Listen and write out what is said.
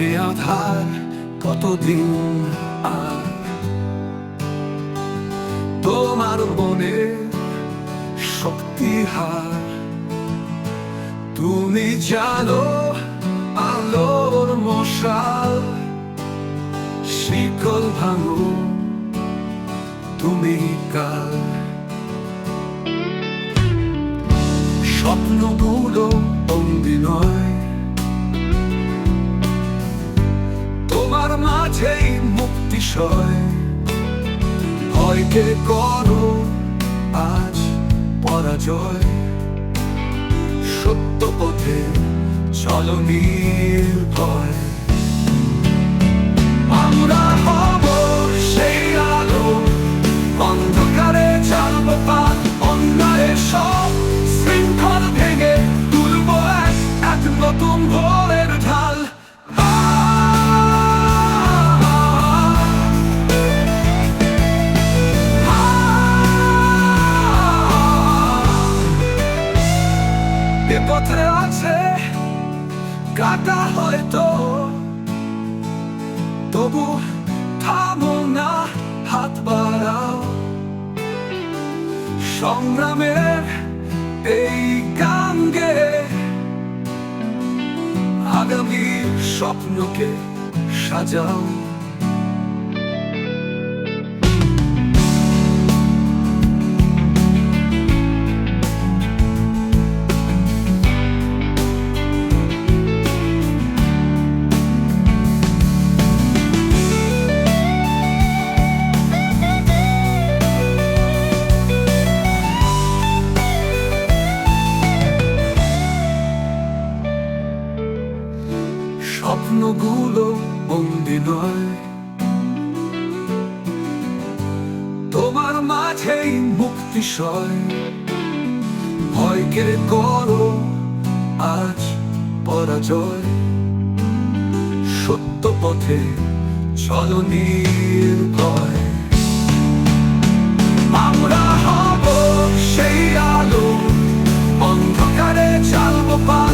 এ আধার কতদিন আর তোমার মনে শক্তি হার? তুমি জানো আলোর মশাল, শিকল ভাঙো তুমি কাল। স্বপ্নগুলো বন্দি নয়, তোমার মাঝেই মুক্তি সয়। ভয়কে করো আজ পরাজয়, সত্য পথে চলো নির্ভয়। আমরা হব সেই আলো, অন্ধকারে জ্বালবো পাত। অন্যায়ের সব শৃঙ্খল ভেঙে তুলবো এক নতুন ভোরের ঢাল। এ পথে আছে কাটা হয়তো, তবু থামো না, হাত বাড়াও। সংগ্রামের এই গান গেয়ে আগামীর স্বপ্নকে সাজাও। স্বপ্নগুলো বন্দি নয়, তোমার মাঝেই মুক্তি সয়। ভয়কে করো আজ পরাজয়, সত্য পথে চলো নির্ভয়। আমরা হব সেই আলো, অন্ধকারে জ্বালবো পাত।